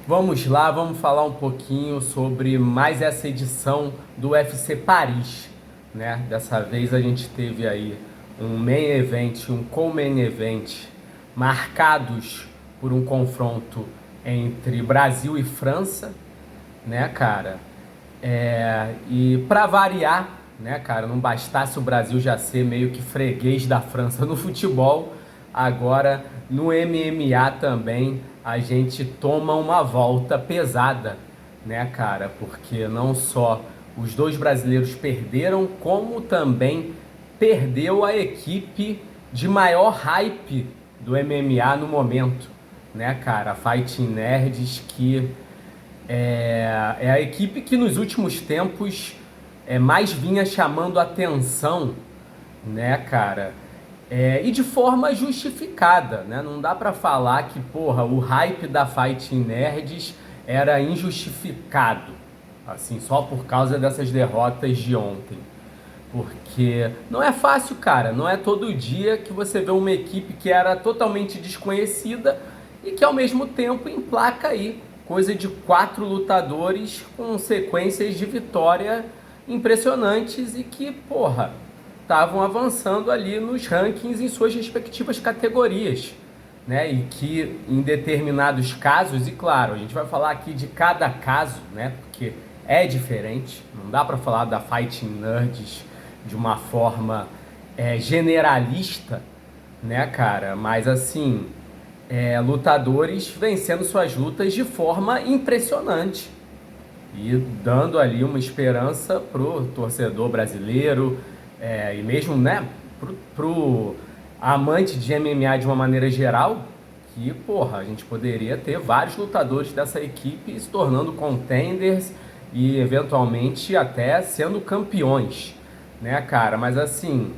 Vamos lá, vamos falar um pouquinho sobre mais essa edição do UFC Paris, né? Dessa vez a gente teve aí um main event e um co-main event marcados por um confronto entre Brasil e França, né, cara? E para variar, né, cara, não bastasse o Brasil já ser meio que freguês da França no futebol, agora no MMA também a gente toma uma volta pesada, né, cara? Porque não só os dois brasileiros perderam, como também perdeu a equipe de maior hype do MMA no momento, né, cara? A Fighting Nerds, que é a equipe que nos últimos tempos mais vinha chamando atenção, né, cara? E de forma justificada, né? Não dá pra falar que, porra, o hype da Fighting Nerds era injustificado, assim, só por causa dessas derrotas de ontem. Porque não é fácil, cara. Não é todo dia que você vê uma equipe que era totalmente desconhecida e que ao mesmo tempo emplaca aí coisa de 4 lutadores com sequências de vitória impressionantes e que, porra, estavam avançando ali nos rankings em suas respectivas categorias, né? E que em determinados casos, e claro, a gente vai falar aqui de cada caso, né? Porque é diferente, não dá para falar da Fighting Nerds de uma forma generalista, né, cara? Mas assim, lutadores vencendo suas lutas de forma impressionante e dando ali uma esperança pro torcedor brasileiro, e mesmo, né, pro amante de MMA de uma maneira geral, que, porra, a gente poderia ter vários lutadores dessa equipe se tornando contenders e eventualmente até sendo campeões, né, cara? Mas assim,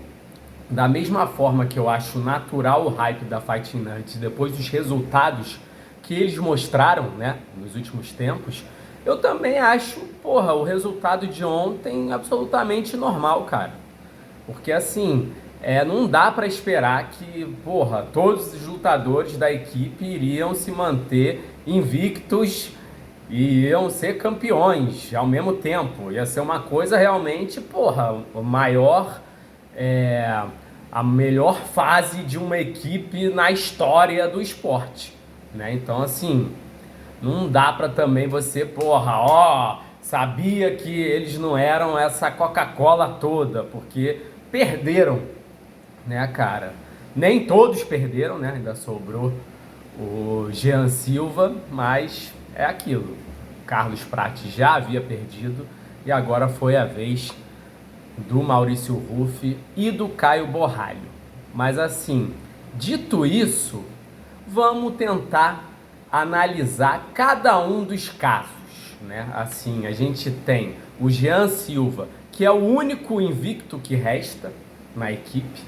da mesma forma que eu acho natural o hype da Fighting Nerds depois dos resultados que eles mostraram, né, nos últimos tempos, eu também acho, porra, o resultado de ontem absolutamente normal, cara. Porque assim, não dá pra esperar que, porra, todos os lutadores da equipe iriam se manter invictos e iam ser campeões ao mesmo tempo. Ia ser uma coisa realmente, porra, o maior, a melhor fase de uma equipe na história do esporte, né? Então, assim, não dá pra também você, porra, sabia que eles não eram essa Coca-Cola toda, porque perderam, né, cara? Nem todos perderam, né? Ainda sobrou o Jean Silva, mas é aquilo. Carlos Prates já havia perdido e agora foi a vez do Maurício Ruff e do Caio Borralho. Mas assim, dito isso, vamos tentar analisar cada um dos casos, né? Assim, a gente tem o Jean Silva, que é o único invicto que resta na equipe.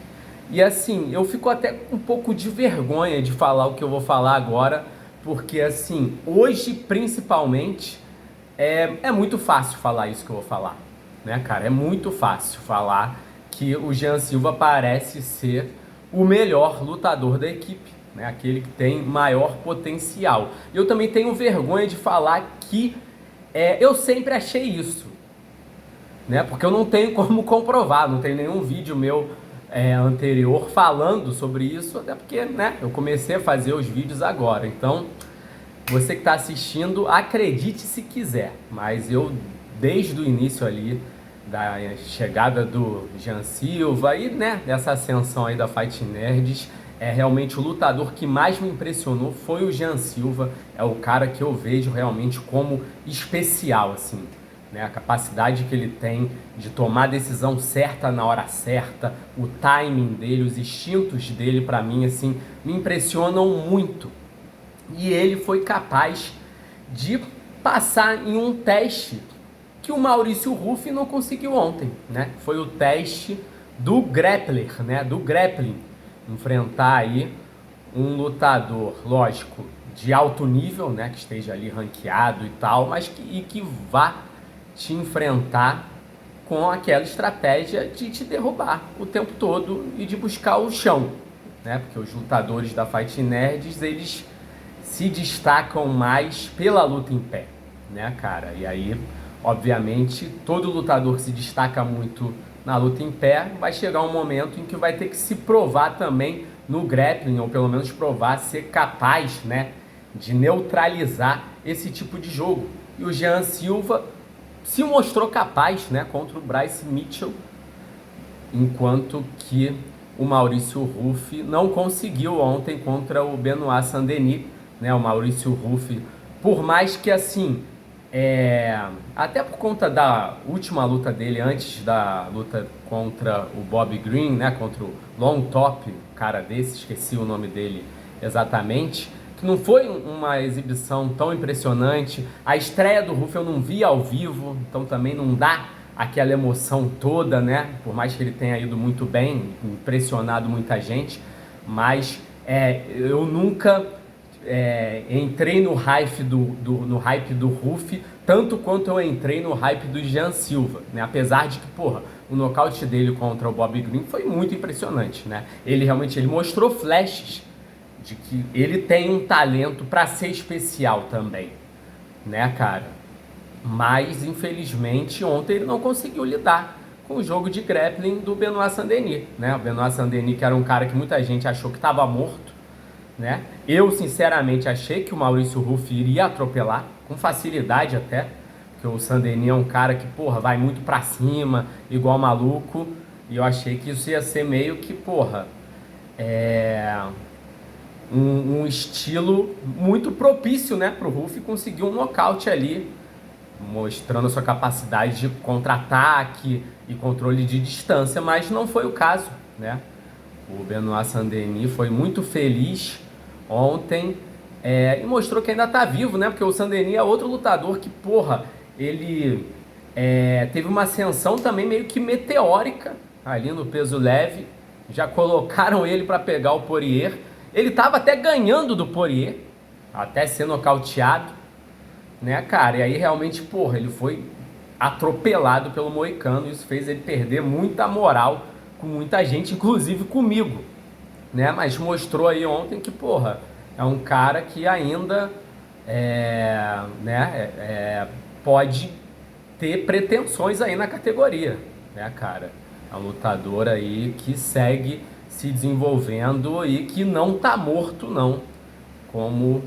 E assim, eu fico até com um pouco de vergonha de falar o que eu vou falar agora, porque assim, hoje principalmente, é muito fácil falar isso que eu vou falar, né, cara? É muito fácil falar que o Jean Silva parece ser o melhor lutador da equipe, né? Aquele que tem maior potencial. Eu também tenho vergonha de falar que eu sempre achei isso, né? Porque eu não tenho como comprovar, não tem nenhum vídeo meu anterior falando sobre isso, até porque, né, eu comecei a fazer os vídeos agora. Então, você que está assistindo, acredite se quiser, mas eu, desde o início ali, da chegada do Jean Silva e, né, dessa ascensão aí da Fighting Nerds, realmente o lutador que mais me impressionou foi o Jean Silva. É o cara que eu vejo realmente como especial, assim, né? A capacidade que ele tem de tomar a decisão certa na hora certa, o timing dele, os instintos dele, para mim, assim, me impressionam muito. E ele foi capaz de passar em um teste que o Maurício Ruff não conseguiu ontem, né? Foi o teste do grappler, né? Do grappling. Enfrentar aí um lutador, lógico, de alto nível, né? Que esteja ali ranqueado e tal, mas que vá te enfrentar com aquela estratégia de te derrubar o tempo todo e de buscar o chão, né? Porque os lutadores da Fighting Nerds, eles se destacam mais pela luta em pé, né, cara? E aí, obviamente, todo lutador que se destaca muito na luta em pé vai chegar um momento em que vai ter que se provar também no grappling, ou pelo menos provar ser capaz, né, de neutralizar esse tipo de jogo. E o Jean Silva se mostrou capaz, né, contra o Bryce Mitchell, enquanto que o Maurício Ruff não conseguiu ontem contra o Benoit Saint-Denis, né? O Maurício Ruff, por mais que assim, até por conta da última luta dele, antes da luta contra o Bob Green, né? Contra o Long Top, cara desse, esqueci o nome dele exatamente, que não foi uma exibição tão impressionante. A estreia do Ruff eu não vi ao vivo, então também não dá aquela emoção toda, né? Por mais que ele tenha ido muito bem, impressionado muita gente, mas eu nunca entrei no hype do Ruff tanto quanto eu entrei no hype do Jean Silva, né? Apesar de que, porra, o nocaute dele contra o Bob Green foi muito impressionante, né? Ele realmente mostrou flashes de que ele tem um talento para ser especial também, né, cara? Mas, infelizmente, ontem ele não conseguiu lidar com o jogo de grappling do Benoit Saint-Denis, né? O Benoit Saint-Denis, que era um cara que muita gente achou que estava morto, né? Eu, sinceramente, achei que o Maurício Ruff iria atropelar, com facilidade até, porque o Saint-Denis é um cara que, porra, vai muito pra cima, igual maluco, e eu achei que isso ia ser meio que, porra, um estilo muito propício, né, pro Ruff conseguir um nocaute ali, mostrando a sua capacidade de contra-ataque e controle de distância, mas não foi o caso, né? O Benoit Saint-Denis foi muito feliz ontem e mostrou que ainda tá vivo, né? Porque o Saint-Denis é outro lutador que, porra, ele teve uma ascensão também meio que meteórica ali no peso leve. Já colocaram ele para pegar o Poirier. Ele tava até ganhando do Poirier, até ser nocauteado, né, cara? E aí realmente, porra, ele foi atropelado pelo Moicano. Isso fez ele perder muita moral com muita gente, inclusive comigo, né? Mas mostrou aí ontem que, porra, é um cara que ainda pode ter pretensões aí na categoria, né, cara? É um lutador aí que segue se desenvolvendo e que não tá morto, não, como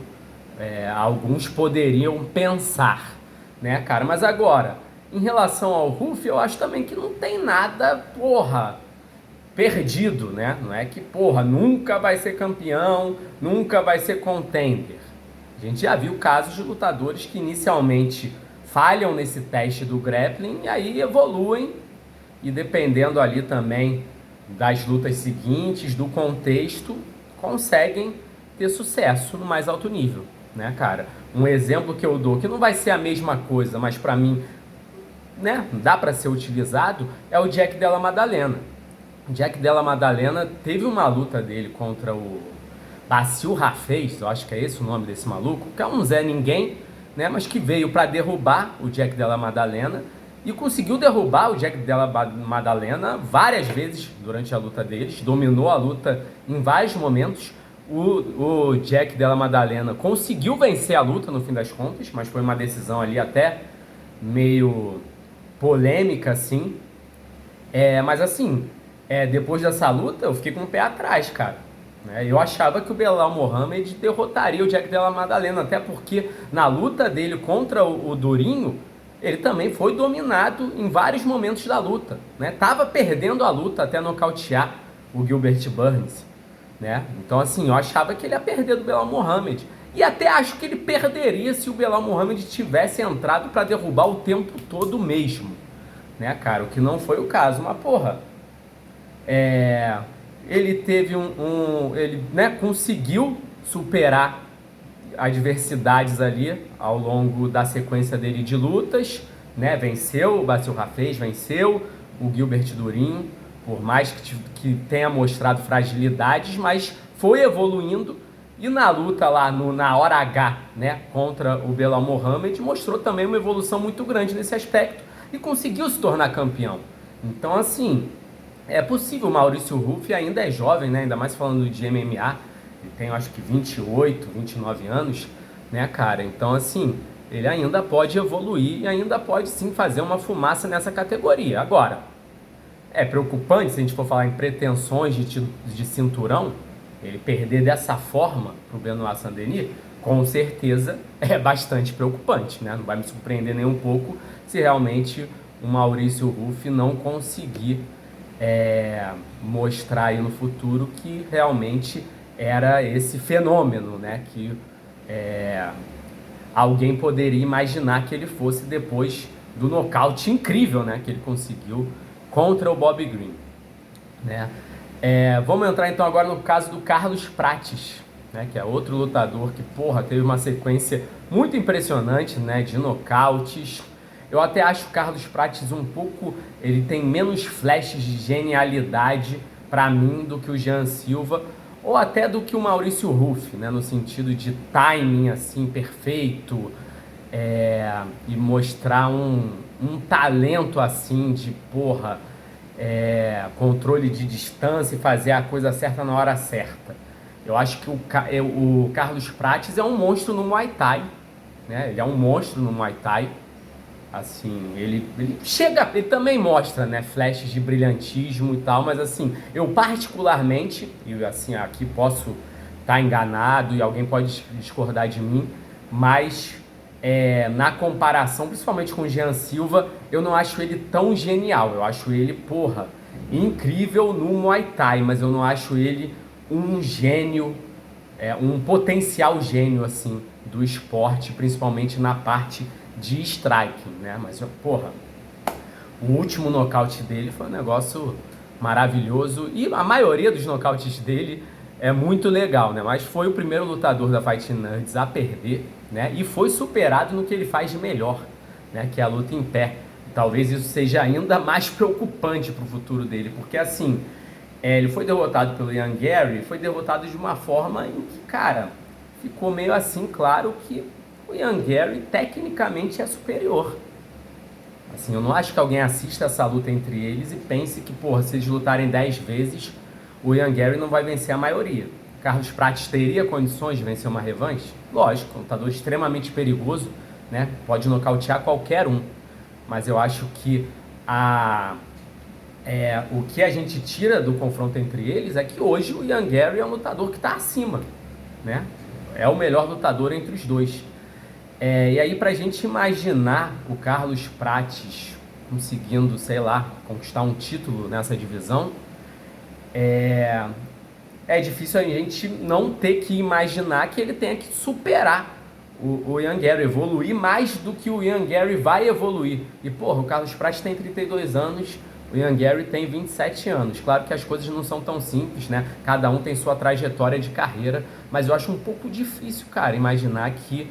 alguns poderiam pensar, né, cara? Mas agora, em relação ao Ruff, eu acho também que não tem nada, porra, perdido, né? Não é que, porra, nunca vai ser campeão, nunca vai ser contender. A gente já viu casos de lutadores que inicialmente falham nesse teste do grappling e aí evoluem, e dependendo ali também das lutas seguintes, do contexto, conseguem ter sucesso no mais alto nível, né, cara? Um exemplo que eu dou, que não vai ser a mesma coisa, mas pra mim, né, dá pra ser utilizado, é o Jack Della Maddalena. O Jack Della Maddalena teve uma luta dele contra o Bassil Rafez, eu acho que é esse o nome desse maluco, que é um Zé Ninguém, né, mas que veio pra derrubar o Jack Della Maddalena e conseguiu derrubar o Jack Della Maddalena várias vezes durante a luta deles, dominou a luta em vários momentos. O Jack Della Maddalena conseguiu vencer a luta no fim das contas, mas foi uma decisão ali até meio polêmica, assim. Mas assim, depois dessa luta eu fiquei com o pé atrás, cara. Eu achava que o Belal Mohamed derrotaria o Jack Della Maddalena, até porque na luta dele contra o Durinho, ele também foi dominado em vários momentos da luta, né? Tava perdendo a luta até nocautear o Gilbert Burns, né? Então, assim, eu achava que ele ia perder do Belal Mohamed. E até acho que ele perderia se o Belal Mohamed tivesse entrado para derrubar o tempo todo mesmo, né, cara? O que não foi o caso. Mas, porra, ele teve ele, né, conseguiu superar adversidades ali ao longo da sequência dele de lutas, né? Venceu o Bassil Rafez, venceu o Gilbert Durinho, por mais que tenha mostrado fragilidades, mas foi evoluindo, e na luta lá na hora H, né, contra o Belal Mohamed, mostrou também uma evolução muito grande nesse aspecto e conseguiu se tornar campeão. Então, assim, é possível. O Maurício Ruff ainda é jovem, né, ainda mais falando de MMA, ele tem acho que 28, 29 anos, né, cara? Então, assim, ele ainda pode evoluir e ainda pode sim fazer uma fumaça nessa categoria. Agora, é preocupante se a gente for falar em pretensões de cinturão, ele perder dessa forma pro Benoit Saint-Denis, com certeza é bastante preocupante, né? Não vai me surpreender nem um pouco se realmente o Maurício Ruff não conseguir mostrar aí no futuro que realmente era esse fenômeno, né? Que alguém poderia imaginar que ele fosse depois do nocaute incrível, né? Que ele conseguiu contra o Bobby Green, né? Vamos entrar então agora no caso do Carlos Prates, né? Que é outro lutador que, porra, teve uma sequência muito impressionante, né? De nocautes. Eu até acho o Carlos Prates um pouco... Ele tem menos flashes de genialidade para mim do que o Jean Silva, ou até do que o Maurício Ruff, né? No sentido de timing, assim, perfeito, e mostrar um talento, assim, de, porra, controle de distância e fazer a coisa certa na hora certa. Eu acho que o Carlos Prates é um monstro no Muay Thai, né? Ele é um monstro no Muay Thai. Assim, ele também mostra, né, flashes de brilhantismo e tal, mas assim, eu particularmente, e assim, aqui posso estar enganado e alguém pode discordar de mim, mas na comparação, principalmente com o Jean Silva, eu não acho ele tão genial. Eu acho ele, porra, incrível no Muay Thai, mas eu não acho ele um gênio, um potencial gênio, assim, do esporte, principalmente na parte de striking, né? Mas, porra, o último nocaute dele foi um negócio maravilhoso e a maioria dos nocautes dele é muito legal, né? Mas foi o primeiro lutador da Fighting Nerds a perder, né? E foi superado no que ele faz de melhor, né? Que é a luta em pé. Talvez isso seja ainda mais preocupante para o futuro dele, porque assim, ele foi derrotado pelo Ian Gary, foi derrotado de uma forma em que, cara, ficou meio assim claro que o Ian Gary tecnicamente é superior. Assim, eu não acho que alguém assista essa luta entre eles e pense que, porra, se eles lutarem 10 vezes, o Ian Gary não vai vencer a maioria. Carlos Prates teria condições de vencer uma revanche? Lógico, um lutador extremamente perigoso, né? Pode nocautear qualquer um. Mas eu acho que o que a gente tira do confronto entre eles é que hoje o Ian Gary é um lutador que está acima, né? É o melhor lutador entre os dois. E aí, pra gente imaginar o Carlos Prates conseguindo, sei lá, conquistar um título nessa divisão, é difícil a gente não ter que imaginar que ele tenha que superar o Ian Gary, evoluir mais do que o Ian Gary vai evoluir. E, porra, o Carlos Prates tem 32 anos, o Ian Gary tem 27 anos. Claro que as coisas não são tão simples, né? Cada um tem sua trajetória de carreira, mas eu acho um pouco difícil, cara, imaginar que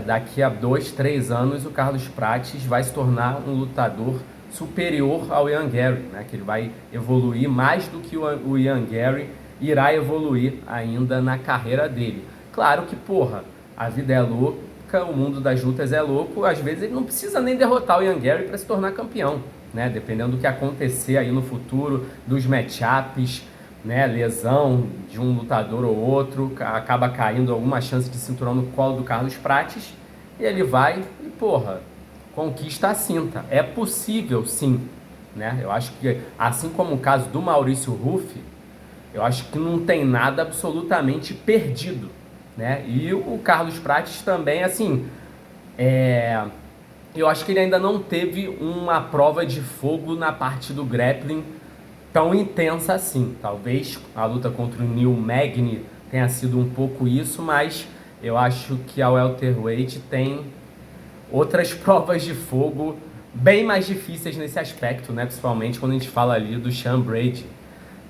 daqui a 2, 3 anos o Carlos Prates vai se tornar um lutador superior ao Ian Gary, né? Que ele vai evoluir mais do que o Ian Gary irá evoluir ainda na carreira dele. Claro que, porra, a vida é louca, o mundo das lutas é louco, às vezes ele não precisa nem derrotar o Ian Gary para se tornar campeão, né? Dependendo do que acontecer aí no futuro, dos matchups, né, lesão de um lutador ou outro, acaba caindo alguma chance de cinturão no colo do Carlos Prates, e ele vai e, porra, conquista a cinta. É possível, sim, né? Eu acho que, assim como o caso do Maurício Ruff, eu acho que não tem nada absolutamente perdido, né? E o Carlos Prates também, assim, eu acho que ele ainda não teve uma prova de fogo na parte do grappling tão intensa assim. Talvez a luta contra o Neil Magny tenha sido um pouco isso, mas eu acho que a welterweight tem outras provas de fogo bem mais difíceis nesse aspecto, né? Principalmente quando a gente fala ali do Sean Brady,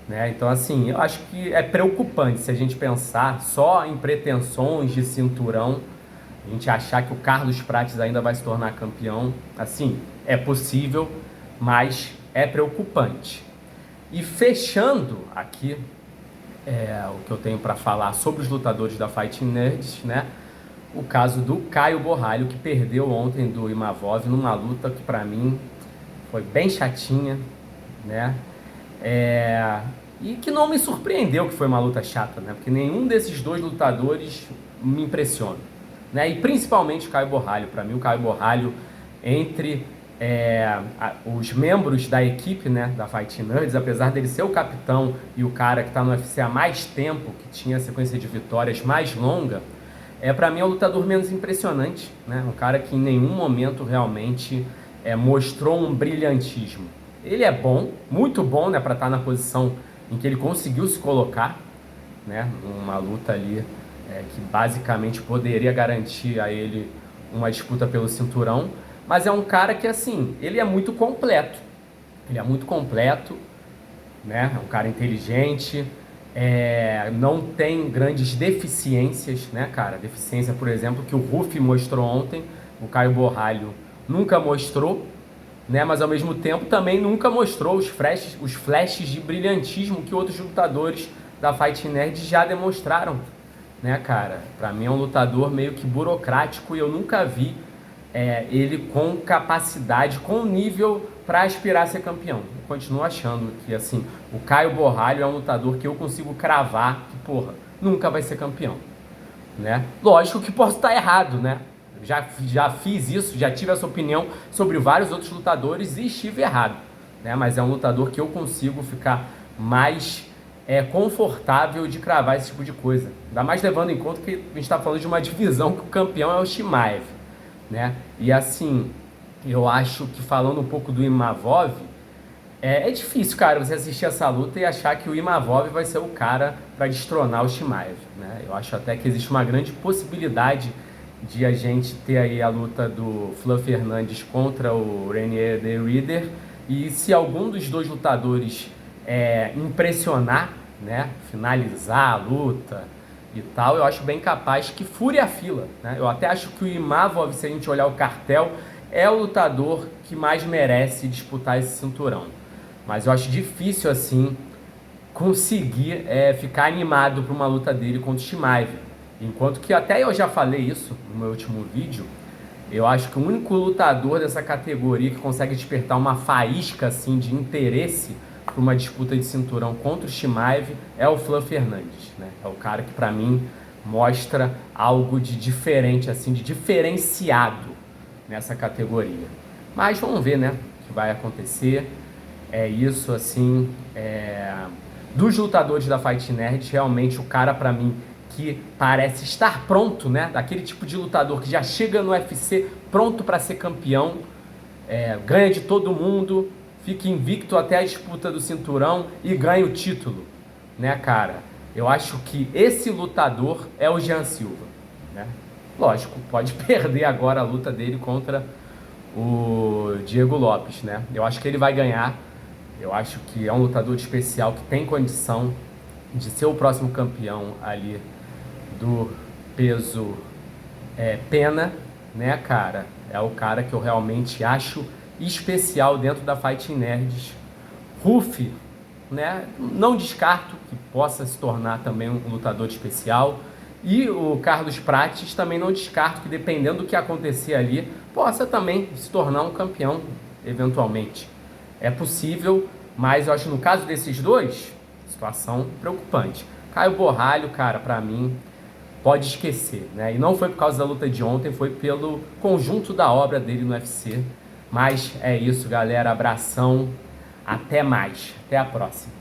né? Então, assim, eu acho que é preocupante se a gente pensar só em pretensões de cinturão, a gente achar que o Carlos Prates ainda vai se tornar campeão. Assim, é possível, mas é preocupante. E fechando aqui o que eu tenho para falar sobre os lutadores da Fighting Nerds, né? O caso do Caio Borralho, que perdeu ontem do Imavov numa luta que para mim foi bem chatinha, né? E que não me surpreendeu que foi uma luta chata, né? Porque nenhum desses dois lutadores me impressiona, né? E principalmente o Caio Borralho. Para mim, o Caio Borralho, entre os membros da equipe, né, da Fighting Nerds, apesar dele ser o capitão e o cara que está no UFC há mais tempo, que tinha a sequência de vitórias mais longa, para mim é o lutador menos impressionante, né? Um cara que em nenhum momento realmente mostrou um brilhantismo. Ele é bom, muito bom, né, para estar na posição em que ele conseguiu se colocar, né, numa luta ali que basicamente poderia garantir a ele uma disputa pelo cinturão, mas é um cara que, assim, ele é muito completo. Ele é muito completo, né? É um cara inteligente, não tem grandes deficiências, né, cara? Deficiência, por exemplo, que o Rufi mostrou ontem, o Caio Borralho nunca mostrou, né? Mas ao mesmo tempo também nunca mostrou os flashes de brilhantismo que outros lutadores da Fighting Nerd já demonstraram, né, cara? Pra mim é um lutador meio que burocrático e eu nunca vi ele com capacidade, com nível para aspirar a ser campeão. Eu continuo achando que, assim, o Caio Borralho é um lutador que eu consigo cravar que, porra, nunca vai ser campeão, né? Lógico que posso estar errado, né? Já fiz isso, já tive essa opinião sobre vários outros lutadores e estive errado, né? Mas é um lutador que eu consigo ficar mais confortável de cravar esse tipo de coisa. Ainda mais levando em conta que a gente está falando de uma divisão que o campeão é o Chimaev, né? E assim, eu acho que falando um pouco do Imavov, é difícil, cara, você assistir essa luta e achar que o Imavov vai ser o cara para destronar o Chimaev, né? Eu acho até que existe uma grande possibilidade de a gente ter aí a luta do Flan Fernandes contra o Renier de Ridder, e se algum dos dois lutadores impressionar, né, finalizar a luta e tal, eu acho bem capaz que fure a fila, né? Eu até acho que o Imavov, se a gente olhar o cartel, é o lutador que mais merece disputar esse cinturão. Mas eu acho difícil, assim, conseguir ficar animado para uma luta dele contra o Chimaev. Enquanto que até eu já falei isso no meu último vídeo, eu acho que o único lutador dessa categoria que consegue despertar uma faísca, assim, de interesse para uma disputa de cinturão contra o Chimaev é o Flan Fernandes, né? É o cara que, para mim, mostra algo de diferente, assim, de diferenciado nessa categoria. Mas vamos ver, né, o que vai acontecer. É isso, assim, dos lutadores da Fight Nerd, realmente o cara, para mim, que parece estar pronto, né, daquele tipo de lutador que já chega no UFC pronto para ser campeão, ganha de todo mundo, fica invicto até a disputa do cinturão e ganha o título, né, cara? Eu acho que esse lutador é o Jean Silva, né? Lógico, pode perder agora a luta dele contra o Diego Lopes, né? Eu acho que ele vai ganhar. Eu acho que é um lutador especial que tem condição de ser o próximo campeão ali do peso pena, né, cara? É o cara que eu realmente acho especial dentro da Fighting Nerds. Rufi, né? Não descarto que possa se tornar também um lutador especial. E o Carlos Prates também não descarto que, dependendo do que acontecer ali, possa também se tornar um campeão, eventualmente. É possível, mas eu acho que no caso desses dois, situação preocupante. Caio Borralho, cara, pra mim, pode esquecer, né? E não foi por causa da luta de ontem, foi pelo conjunto da obra dele no UFC. Mas é isso, galera. Abração. Até mais. Até a próxima.